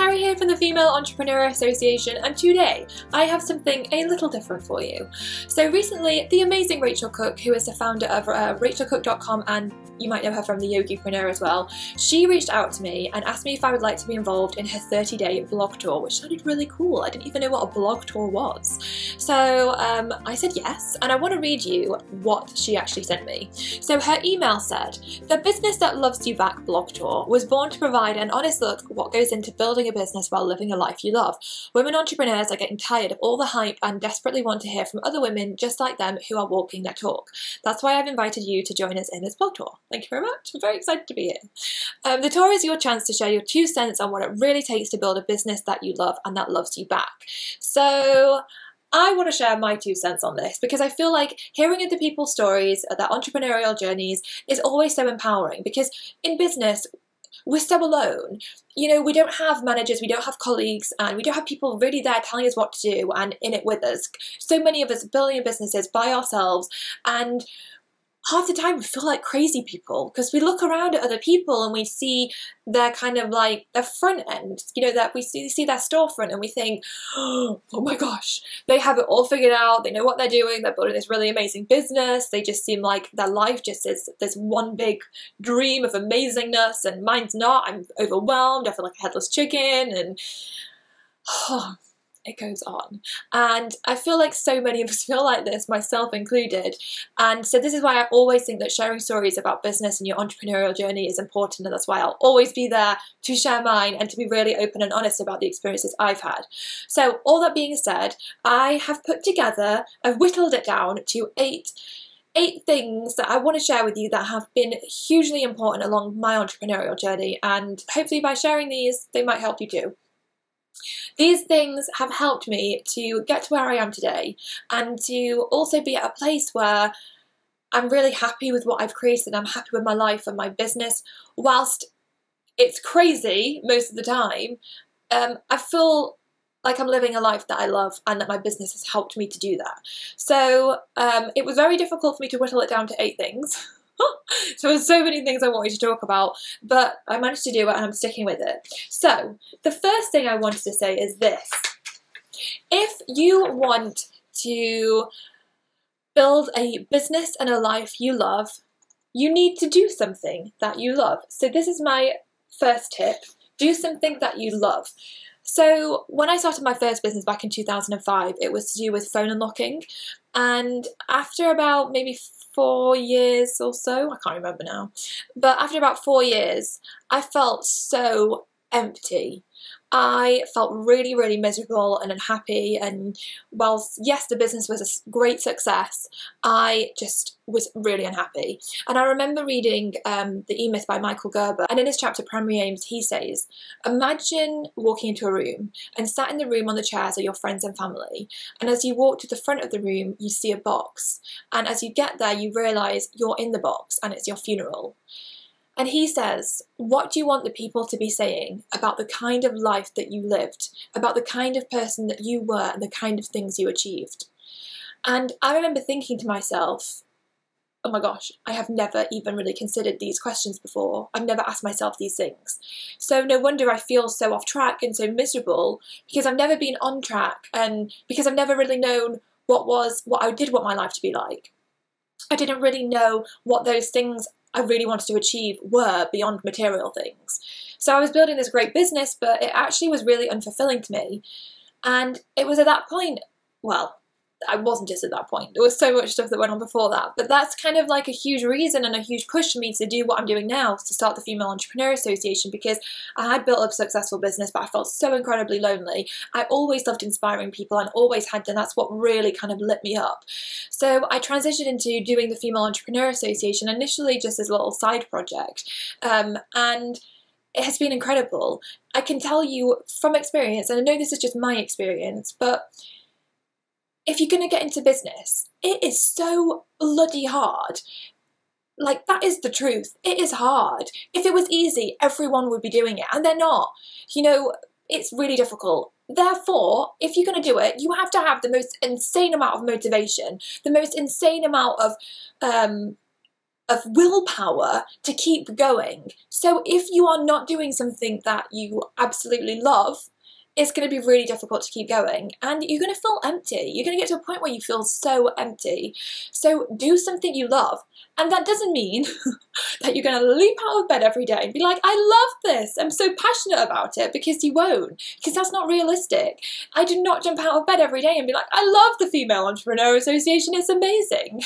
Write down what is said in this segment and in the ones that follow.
Carrie here from the Female Entrepreneur Association, and today I have something a little different for you. So recently, the amazing Racheal Cook, who is the founder of RachealCook.com, and you might know her from the Yogipreneur as well, she reached out to me and asked me if I would like to be involved in her 30-day blog tour, which sounded really cool. I didn't even know what a blog tour was. So I said yes, and I want to read you what she actually sent me. So her email said, "The Business That Loves You Back blog tour was born to provide an honest look at what goes into building a business while living a life you love. Women entrepreneurs are getting tired of all the hype and desperately want to hear from other women just like them who are walking their talk. That's why I've invited you to join us in this blog tour." Thank you very much. I'm very excited to be here. The tour is your chance to share your 2 cents on what it really takes to build a business that you love and that loves you back. So I want to share my 2 cents on this because I feel like hearing other people's stories, their entrepreneurial journeys, is always so empowering, because in business, we're so alone. You know, we don't have managers, we don't have colleagues, and we don't have people really there telling us what to do and in it with us. So many of us building businesses by ourselves, and half the time we feel like crazy people because we look around at other people and we see their kind of like their front end, you know, that we see their storefront and we think, oh my gosh, they have it all figured out, they know what they're doing, they're building this really amazing business, they just seem like their life just is this one big dream of amazingness, and mine's not. I'm overwhelmed, I feel like a headless chicken, and it goes on. And I feel like so many of us feel like this, myself included. And so this is why I always think that sharing stories about business and your entrepreneurial journey is important, and that's why I'll always be there to share mine and to be really open and honest about the experiences I've had. So all that being said, I have put together, I've whittled it down to eight things that I want to share with you that have been hugely important along my entrepreneurial journey, and hopefully by sharing these, they might help you too. These things have helped me to get to where I am today, and to also be at a place where I'm really happy with what I've created. I'm happy with my life and my business. Whilst it's crazy most of the time, I feel like I'm living a life that I love, and that my business has helped me to do that. So it was very difficult for me to whittle it down to 8 things. So there's so many things I wanted to talk about, but I managed to do it and I'm sticking with it. So the first thing I wanted to say is this: if you want to build a business and a life you love, you need to do something that you love. So this is my first tip: do something that you love. So when I started my first business back in 2005, it was to do with phone unlocking, and after about maybe 4 years or so, I can't remember now, but after about 4 years, I felt so empty. I felt really, really miserable and unhappy, and whilst yes, the business was a great success, I just was really unhappy. And I remember reading The E-Myth by Michael Gerber, and in his chapter Primary Aims, he says, imagine walking into a room, and sat in the room on the chairs are your friends and family, and as you walk to the front of the room, you see a box, and as you get there, you realise you're in the box, and it's your funeral. And he says, what do you want the people to be saying about the kind of life that you lived, about the kind of person that you were, and the kind of things you achieved? And I remember thinking to myself, oh my gosh, I have never even really considered these questions before. I've never asked myself these things. So no wonder I feel so off track and so miserable, because I've never been on track, and because I've never really known what I did want my life to be like. I didn't really know what those things I really wanted to achieve were beyond material things. So I was building this great business, but it actually was really unfulfilling to me. And it was at that point, well, I wasn't just at that point. There was so much stuff that went on before that. But that's kind of like a huge reason and a huge push for me to do what I'm doing now, to start the Female Entrepreneur Association, because I had built up a successful business, but I felt so incredibly lonely. I always loved inspiring people, and always had done. That's what really kind of lit me up. So I transitioned into doing the Female Entrepreneur Association, initially just as a little side project. And it has been incredible. I can tell you from experience, and I know this is just my experience, but if you're going to get into business, it is so bloody hard. Like, that is the truth. It is hard. If it was easy, everyone would be doing it, and they're not. You know, it's really difficult. Therefore, if you're going to do it, you have to have the most insane amount of motivation, the most insane amount of willpower to keep going. So if you are not doing something that you absolutely love, it's going to be really difficult to keep going, and you're going to feel empty. You're going to get to a point where you feel so empty. So do something you love. And that doesn't mean that you're going to leap out of bed every day and be like, I love this, I'm so passionate about it, because you won't, because that's not realistic. I do not jump out of bed every day and be like, I love the Female Entrepreneur Association, it's amazing.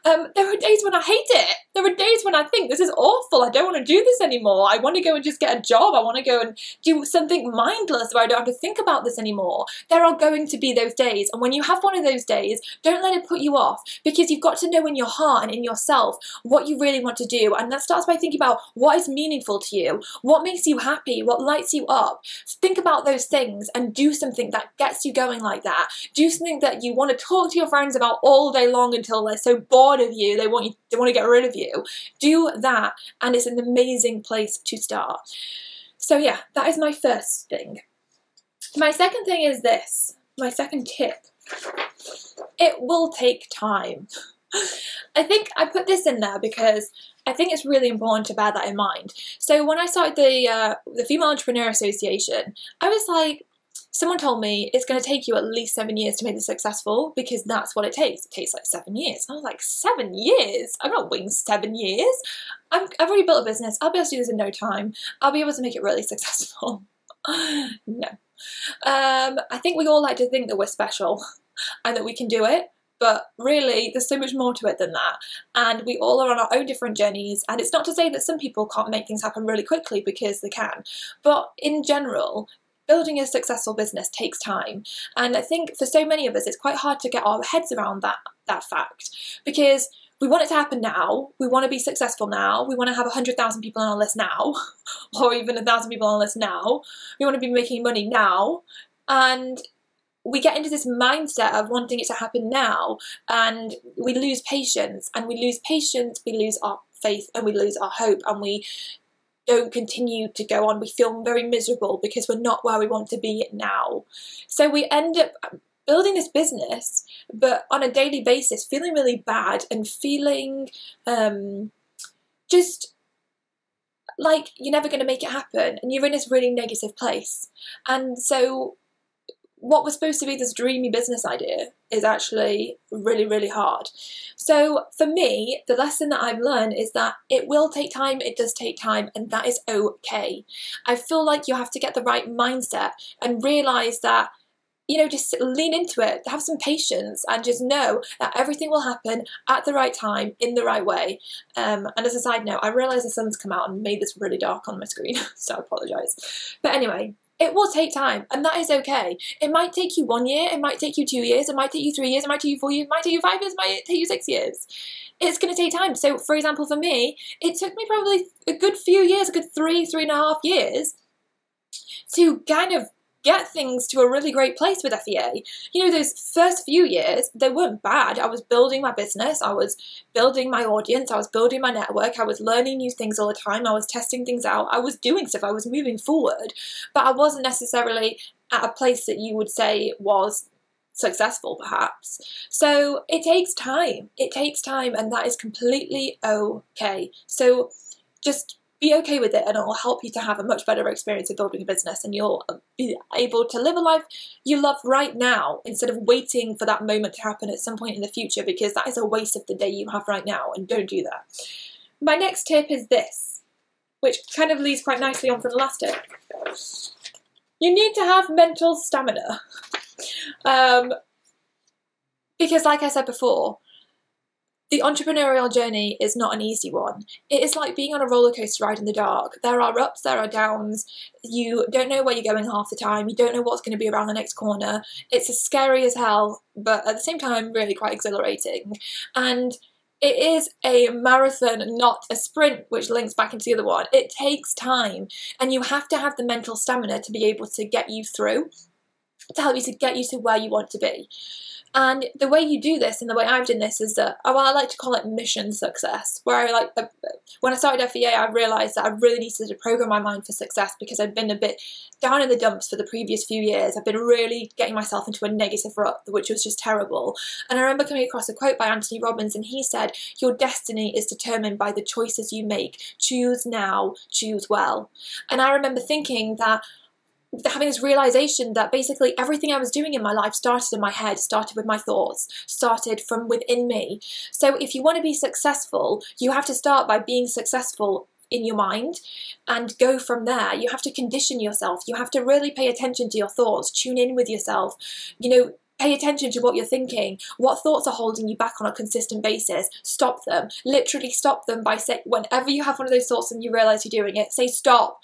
There are days when I hate it. There are days when I think this is awful, I don't want to do this anymore. I want to go and just get a job. I want to go and do something mindless where I don't have to think about this anymore. There are going to be those days, and when you have one of those days, don't let it put you off, because you've got to know in your heart and in yourself what you really want to do. And that starts by thinking about what is meaningful to you, what makes you happy, what lights you up. Think about those things and do something that gets you going like that. Do something that you want to talk to your friends about all day long until they're so bored of you, they want to get rid of you. Do that, and it's an amazing place to start. So yeah, that is my first thing. My second thing is this, my second tip. It will take time. I think I put this in there because I think it's really important to bear that in mind. So when I started the Female Entrepreneur Association, I was like, someone told me it's going to take you at least 7 years to make this successful, because that's what it takes. It takes like 7 years. And I was like, 7 years? I'm not waiting 7 years. I've already built a business. I'll be able to do this in no time. I'll be able to make it really successful. No. I think we all like to think that we're special and that we can do it. But really, there's so much more to it than that. And we all are on our own different journeys. And it's not to say that some people can't make things happen really quickly, because they can. But in general, building a successful business takes time. And I think for so many of us, it's quite hard to get our heads around that fact, because we want it to happen now. We want to be successful now. We want to have 100,000 people on our list now, or even 1,000 people on our list now. We want to be making money now. And we get into this mindset of wanting it to happen now, and we lose patience, and we lose our faith, and we lose our hope, and we don't continue to go on. We feel very miserable because we're not where we want to be now. So we end up building this business, but on a daily basis, feeling really bad and feeling just like you're never going to make it happen, and you're in this really negative place. And so what was supposed to be this dreamy business idea is actually really, really hard. So for me, the lesson that I've learned is that it will take time, it does take time, and that is okay. I feel like you have to get the right mindset and realise that, you know, just lean into it, have some patience, and just know that everything will happen at the right time, in the right way. And as a side note, I realise the sun's come out and made this really dark on my screen, so I apologise. But anyway, it will take time, and that is okay. It might take you 1 year, it might take you 2 years, it might take you 3 years, it might take you 4 years, it might take you 5 years, it might take you 6 years. It's going to take time. So, for example, for me, it took me probably a good few years, a good 3.5 years, to kind of get things to a really great place with FEA. You know, those first few years, they weren't bad. I was building my business, I was building my audience, I was building my network, I was learning new things all the time, I was testing things out, I was doing stuff, I was moving forward, but I wasn't necessarily at a place that you would say was successful, perhaps. So it takes time, and that is completely okay. So just be okay with it, and it will help you to have a much better experience of building a business, and you'll be able to live a life you love right now, instead of waiting for that moment to happen at some point in the future, because that is a waste of the day you have right now, and don't do that. My next tip is this, which kind of leads quite nicely on from the last tip. You need to have mental stamina. Because like I said before, the entrepreneurial journey is not an easy one. It is like being on a roller coaster ride in the dark. There are ups, there are downs. You don't know where you're going half the time. You don't know what's going to be around the next corner. It's as scary as hell, but at the same time, really quite exhilarating. And it is a marathon, not a sprint, which links back into the other one. It takes time, and you have to have the mental stamina to be able to get you through. to help you to get you to where you want to be. And the way you do this, and the way I've done this, is that, well, I like to call it mission success, where when I started FEA, I realised that I really needed to program my mind for success, because I'd been a bit down in the dumps for the previous few years. I've been really getting myself into a negative rut, which was just terrible. And I remember coming across a quote by Anthony Robbins, and he said, "Your destiny is determined by the choices you make. Choose now, choose well." And I remember thinking that, having this realization that basically everything I was doing in my life started in my head, started with my thoughts, started from within me. So if you want to be successful, you have to start by being successful in your mind and go from there. You have to condition yourself. You have to really pay attention to your thoughts, tune in with yourself, pay attention to what you're thinking. What thoughts are holding you back on a consistent basis? Stop them. Literally stop them by saying, whenever you have one of those thoughts and you realize you're doing it, say stop.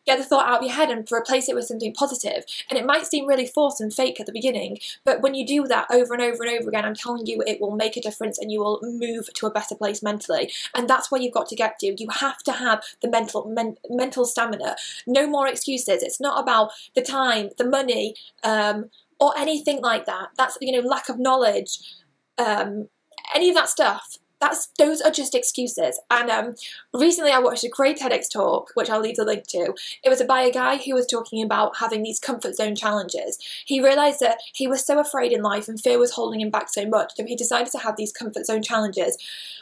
Get the thought out of your head and replace it with something positive. And it might seem really forced and fake at the beginning, but when you do that over and over and over again, I'm telling you, it will make a difference and you will move to a better place mentally. And that's where you've got to get to. You have to have the mental stamina. No more excuses. It's not about the time, the money, or anything like that. That's, lack of knowledge, any of that stuff. Those are just excuses. And recently I watched a great TEDx talk, which I'll leave the link to. It was by a guy who was talking about having these comfort zone challenges. He realized that he was so afraid in life and fear was holding him back so much, that he decided to have these comfort zone challenges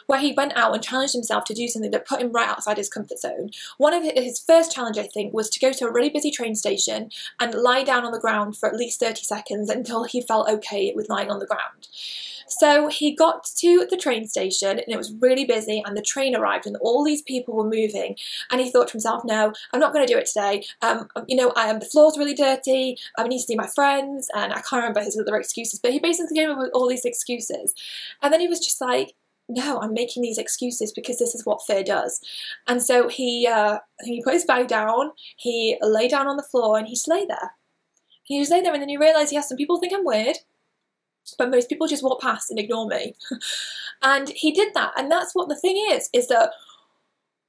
where he went out and challenged himself to do something that put him right outside his comfort zone. One of his first challenge, I think, was to go to a really busy train station and lie down on the ground for at least 30 seconds until he felt okay with lying on the ground. So he got to the train station and it was really busy, and the train arrived and all these people were moving, and he thought to himself, no, I'm not going to do it today. The floor's really dirty, I need to see my friends, and I can't remember his other excuses, but he basically came up with all these excuses. And then he was just like, no, I'm making these excuses because this is what fear does. And so he put his bag down, he lay down on the floor, and he just lay there. He just lay there, and then he realised, yes, some people think I'm weird, but most people just walk past and ignore me. And he did that. And that's what the thing is that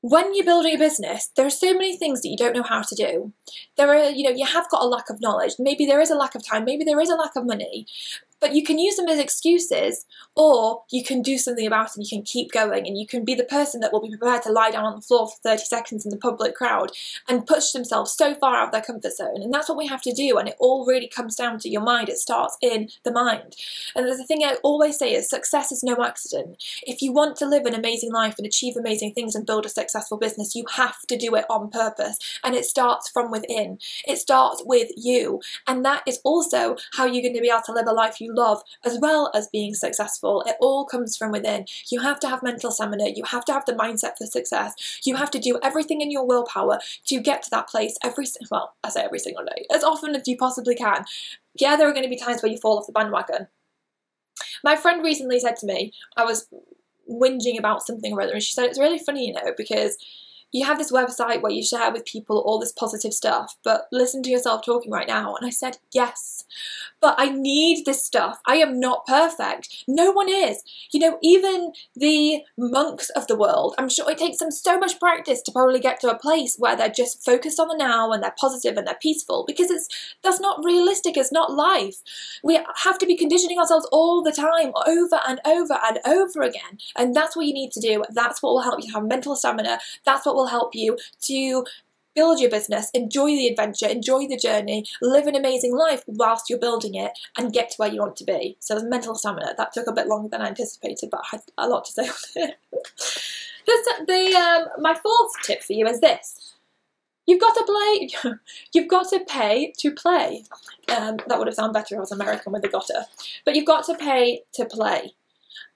when you're building a business, there are so many things that you don't know how to do. There are, you have got a lack of knowledge. Maybe there is a lack of time. Maybe there is a lack of money. But you can use them as excuses, or you can do something about it and you can keep going, and you can be the person that will be prepared to lie down on the floor for 30 seconds in the public crowd and push themselves so far out of their comfort zone. And that's what we have to do, and it all really comes down to your mind. It starts in the mind. And the thing I always say is success is no accident. If you want to live an amazing life and achieve amazing things and build a successful business, you have to do it on purpose. And it starts from within. It starts with you. And that is also how you're going to be able to live a life you love, as well as being successful. It all comes from within. You have to have mental stamina. You have to have the mindset for success. You have to do everything in your willpower to get to that place every single day, as often as you possibly can. Yeah, there are going to be times where you fall off the bandwagon. My friend recently said to me, I was whinging about something or other, and she said, it's really funny, because you have this website where you share with people all this positive stuff, but listen to yourself talking right now. And I said, yes, but I need this stuff. I am not perfect. No one is. Even the monks of the world, I'm sure it takes them so much practice to probably get to a place where they're just focused on the now and they're positive and they're peaceful, because that's not realistic. It's not life. We have to be conditioning ourselves all the time, over and over and over again. And that's what you need to do. That's what will help you have mental stamina. That's what will help you to build your business, enjoy the adventure, enjoy the journey, live an amazing life whilst you're building it, and get to where you want to be. So there's mental stamina. That took a bit longer than I anticipated, but I had a lot to say on it. My fourth tip for you is this. You've got to play. You've got to pay to play. That would have sounded better if I was American with the gotta. But you've got to pay to play.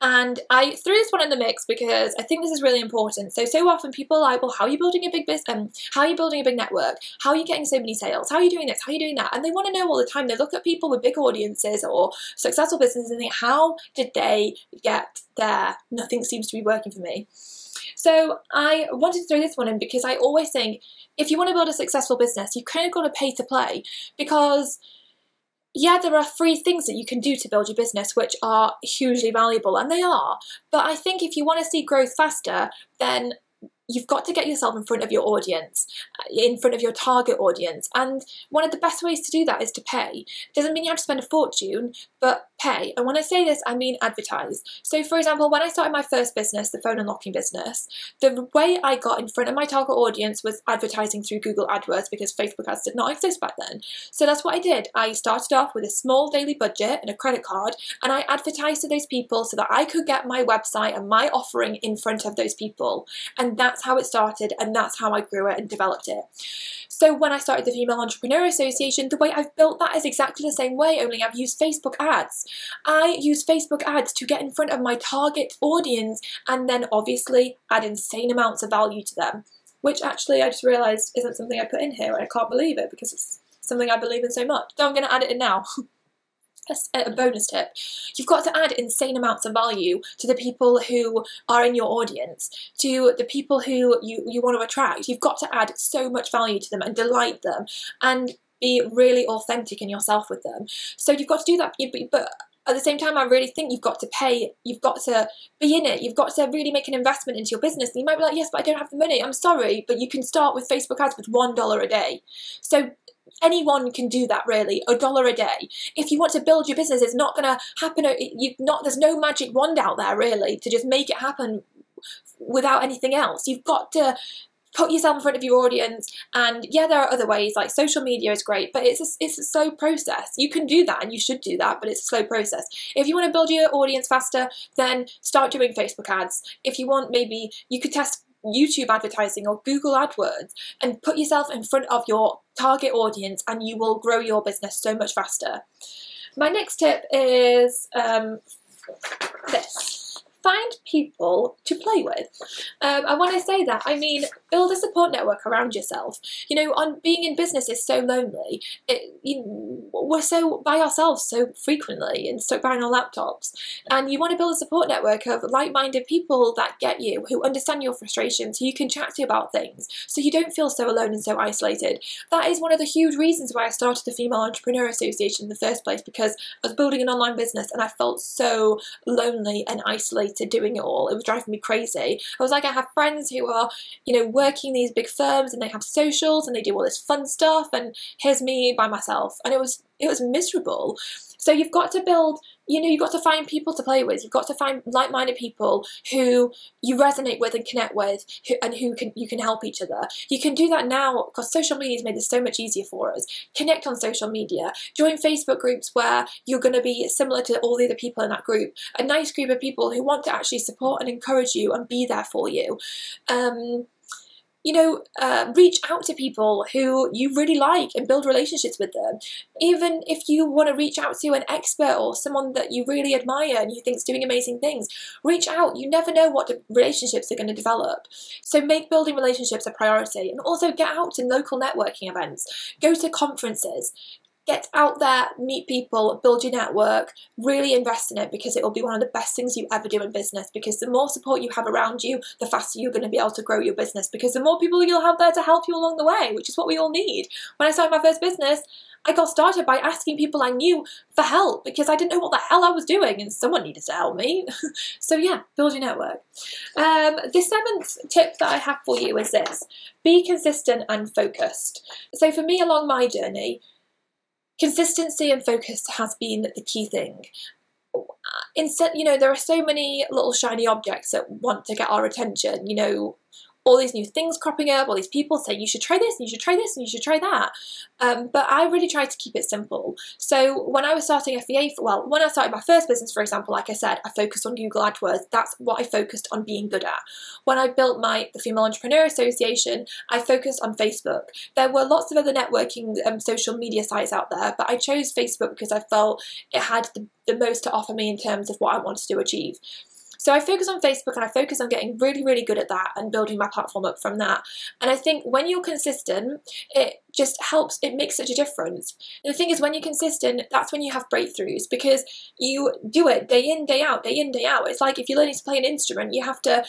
And I threw this one in the mix because I think this is really important. So often people are like, well, how are you building a big business? How are you building a big network? How are you getting so many sales? How are you doing this? How are you doing that? And they want to know all the time. They look at people with big audiences or successful businesses and think, how did they get there? Nothing seems to be working for me. So I wanted to throw this one in because I always think if you want to build a successful business, you've kind of got to pay to play, because yeah, there are free things that you can do to build your business which are hugely valuable, and they are. But I think if you want to see growth faster, then you've got to get yourself in front of your audience, in front of your target audience. And one of the best ways to do that is to pay. It doesn't mean you have to spend a fortune, but pay. And when I say this, I mean advertise. So for example, when I started my first business, the phone unlocking business, the way I got in front of my target audience was advertising through Google AdWords, because Facebook ads did not exist back then. So that's what I did. I started off with a small daily budget and a credit card, and I advertised to those people so that I could get my website and my offering in front of those people. And that's how it started, and that's how I grew it and developed it. So when I started the Female Entrepreneur Association, the way I've built that is exactly the same way, only I've used Facebook ads. I use Facebook ads to get in front of my target audience, and then obviously add insane amounts of value to them, which actually I just realised isn't something I put in here, and I can't believe it because it's something I believe in so much. So I'm going to add it in now. A bonus tip. You've got to add insane amounts of value to the people who are in your audience, to the people who you want to attract. You've got to add so much value to them and delight them and be really authentic in yourself with them. So you've got to do that, but at the same time, I really think you've got to pay, you've got to be in it, you've got to really make an investment into your business. And you might be like, yes, but I don't have the money. I'm sorry, but you can start with Facebook ads with $1 a day. So anyone can do that, really, $1 a day. If you want to build your business, it's not going to happen. There's no magic wand out there, really, to just make it happen without anything else. You've got to put yourself in front of your audience, and yeah, there are other ways, like social media is great, but it's a slow process. You can do that, and you should do that, but it's a slow process. If you want to build your audience faster, then start doing Facebook ads. If you want, maybe you could test YouTube advertising or Google AdWords and put yourself in front of your target audience, and you will grow your business so much faster. My next tip is this. Find people to play with. And when I say that, I mean build a support network around yourself. You know, on being in business is so lonely. We're so by ourselves so frequently and stuck behind our laptops. And you want to build a support network of like-minded people that get you, who understand your frustrations, who you can chat to about things, so you don't feel so alone and so isolated. That is one of the huge reasons why I started the Female Entrepreneur Association in the first place, because I was building an online business and I felt so lonely and isolated doing it all. It was driving me crazy. I was like, I have friends who are, you know, working these big firms, and they have socials and they do all this fun stuff, and here's me by myself, and it was miserable. So you've got to build, you know, you've got to find people to play with. You've got to find like-minded people who you resonate with and connect with, and you can help each other. You can do that now because social media has made this so much easier for us. Connect on social media. Join Facebook groups where you're going to be similar to all the other people in that group. A nice group of people who want to actually support and encourage you and be there for you. Reach out to people who you really like and build relationships with them. Even if you want to reach out to an expert or someone that you really admire and you think is doing amazing things, reach out. You never know what relationships are going to develop. So make building relationships a priority, and also get out to local networking events. Go to conferences. Get out there, meet people, build your network, really invest in it, because it will be one of the best things you ever do in business, because the more support you have around you, the faster you're going to be able to grow your business, because the more people you'll have there to help you along the way, which is what we all need. When I started my first business, I got started by asking people I knew for help, because I didn't know what the hell I was doing and someone needed to help me. So yeah, build your network. The seventh tip that I have for you is this: be consistent and focused. So for me, along my journey, consistency and focus has been the key thing. Instead, there are so many little shiny objects that want to get our attention, all these new things cropping up, all these people saying you should try this and you should try this and you should try that. But I really tried to keep it simple. So when I was starting FBA, when I started my first business, for example, like I said, I focused on Google AdWords. That's what I focused on being good at. When I built the Female Entrepreneur Association, I focused on Facebook. There were lots of other networking social media sites out there, but I chose Facebook because I felt it had the most to offer me in terms of what I wanted to achieve. So I focus on Facebook, and I focus on getting really, really good at that and building my platform up from that. And I think when you're consistent, it just helps, it makes such a difference. And the thing is, when you're consistent, that's when you have breakthroughs, because you do it day in, day out, day in, day out. It's like if you're learning to play an instrument, you have to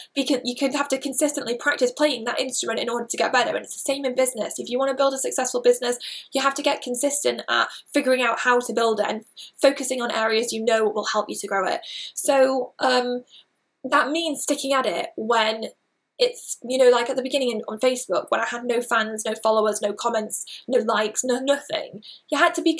consistently practice playing that instrument in order to get better. And it's the same in business. If you want to build a successful business, you have to get consistent at figuring out how to build it and focusing on areas you know will help you to grow it. So that means sticking at it when It's, you know, like at the beginning on Facebook, when I had no fans, no followers, no comments, no likes, no nothing. I had to be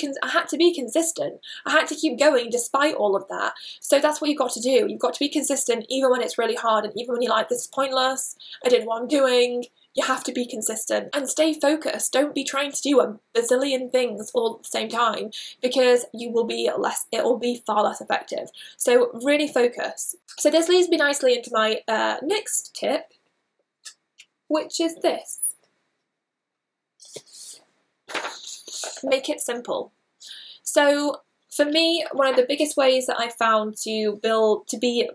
consistent. I had to keep going despite all of that. So that's what you've got to do. You've got to be consistent even when it's really hard, and even when you're like, this is pointless, I don't know what I'm doing. You have to be consistent and stay focused. Don't be trying to do a bazillion things all at the same time, because it will be far less effective. So really focus. So this leads me nicely into my next tip, which is this. Make it simple. So for me, one of the biggest ways that I found to be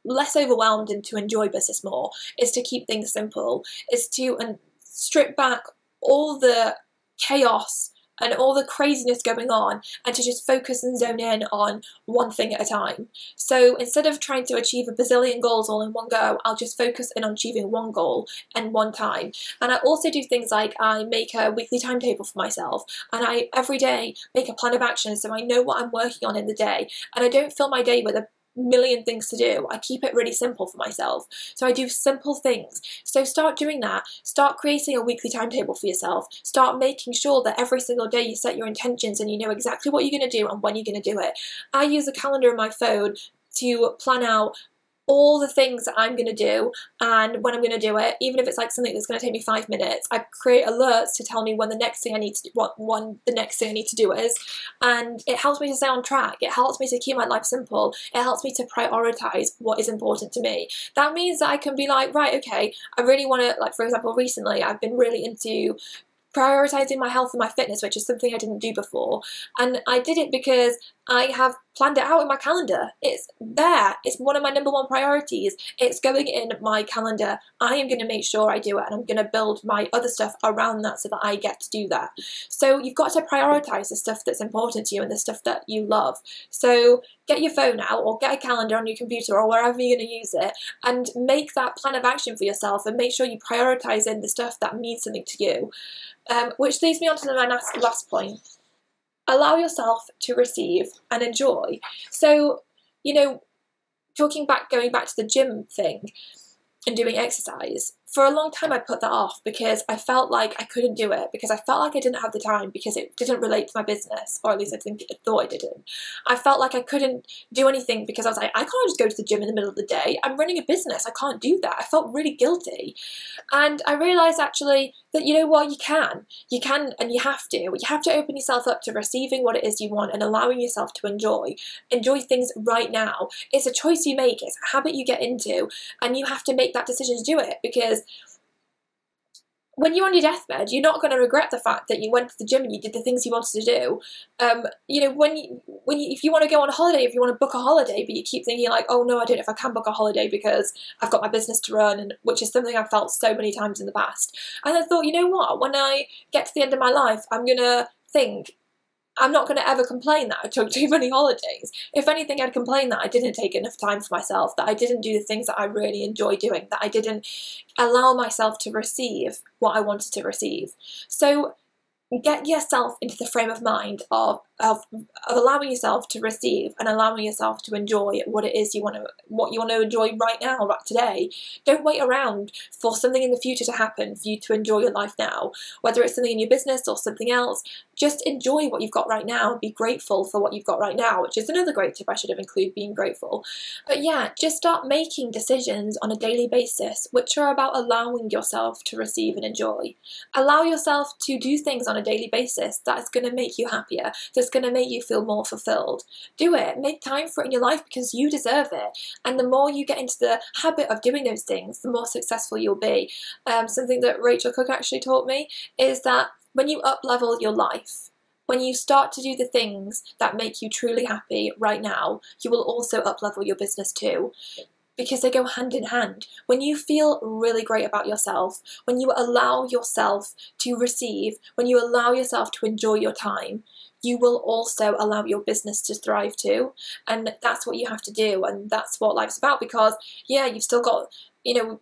less overwhelmed and to enjoy business more is to keep things simple, is to strip back all the chaos and all the craziness going on, and to just focus and zone in on one thing at a time. So instead of trying to achieve a bazillion goals all in one go, I'll just focus in on achieving one goal and one time. And I also do things like I make a weekly timetable for myself, and I every day make a plan of action so I know what I'm working on in the day, and I don't fill my day with a million things to do. I keep it really simple for myself. So I do simple things. So start doing that. Start creating a weekly timetable for yourself. Start making sure that every single day you set your intentions and you know exactly what you're going to do and when you're going to do it. I use a calendar on my phone to plan out all the things that I'm going to do and when I'm going to do it. Even if it's like something that's going to take me 5 minutes, I create alerts to tell me when the next thing I need to do, when the next thing I need to do is, and it helps me to stay on track. It helps me to keep my life simple. It helps me to prioritize what is important to me. That means that I can be like, right, okay, I really want to, like for example, recently I've been really into prioritizing my health and my fitness, which is something I didn't do before. And I did it because I have planned it out in my calendar. It's there. It's one of my #1 priorities. It's going in my calendar. I am going to make sure I do it, and I'm going to build my other stuff around that so that I get to do that. So you've got to prioritize the stuff that's important to you and the stuff that you love. So get your phone out or get a calendar on your computer or wherever you're going to use it, and make that plan of action for yourself, and make sure you prioritize in the stuff that means something to you. Which leads me on to my last point. Allow yourself to receive and enjoy. So, you know, going back to the gym thing and doing exercise, for a long time I put that off because I felt like I couldn't do it, because I felt like I didn't have the time, because it didn't relate to my business, or at least I thought it didn't. I felt like I couldn't do anything because I was like, I can't just go to the gym in the middle of the day. I'm running a business. I can't do that. I felt really guilty. And I realized actually that, you know what, you can and you have to. You have to open yourself up to receiving what it is you want and allowing yourself to enjoy things right now. It's a choice you make. It's a habit you get into, and you have to make that decision to do it, because when you're on your deathbed, you're not going to regret the fact that you went to the gym and you did the things you wanted to do. You know, if you want to go on a holiday, if you want to book a holiday, but you keep thinking like, oh no, I don't know if I can book a holiday because I've got my business to run, and which is something I've felt so many times in the past. And I thought, you know what, when I get to the end of my life, I'm going to think, I'm not going to ever complain that I took too many holidays. If anything, I'd complain that I didn't take enough time for myself, that I didn't do the things that I really enjoy doing, that I didn't allow myself to receive what I wanted to receive. So get yourself into the frame of mind of allowing yourself to receive and allowing yourself to enjoy what it is what you want to enjoy right now, right today. Don't wait around for something in the future to happen for you to enjoy your life now, whether it's something in your business or something else. Just enjoy what you've got right now and be grateful for what you've got right now, which is another great tip I should have included, being grateful. But yeah, just start making decisions on a daily basis which are about allowing yourself to receive and enjoy. Allow yourself to do things on a daily basis that is going to make you happier, that's going to make you feel more fulfilled. Do it. Make time for it in your life, because you deserve it. And the more you get into the habit of doing those things, the more successful you'll be. Something that Racheal Cook actually taught me is that when you up-level your life, when you start to do the things that make you truly happy right now, you will also up-level your business too, because they go hand in hand. When you feel really great about yourself, when you allow yourself to receive, when you allow yourself to enjoy your time, you will also allow your business to thrive too. And that's what you have to do, and that's what life's about, because yeah, you've still got, you know,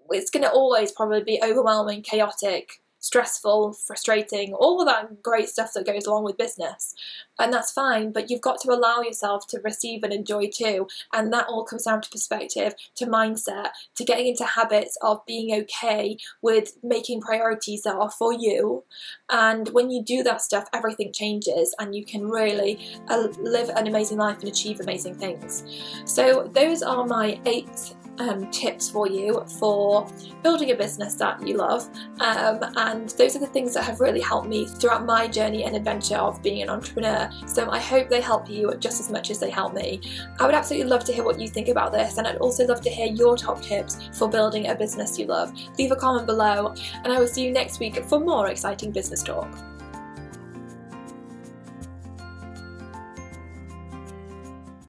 it's going to always probably be overwhelming, chaotic, stressful, frustrating, all of that great stuff that goes along with business. And that's fine, but you've got to allow yourself to receive and enjoy too. And that all comes down to perspective, to mindset, to getting into habits of being okay with making priorities that are for you. And when you do that stuff, everything changes and you can really live an amazing life and achieve amazing things. So those are my 8 tips for you for building a business that you love, and those are the things that have really helped me throughout my journey and adventure of being an entrepreneur. So I hope they help you just as much as they help me. I would absolutely love to hear what you think about this, and I'd also love to hear your top tips for building a business you love. Leave a comment below, and I will see you next week for more exciting business talk.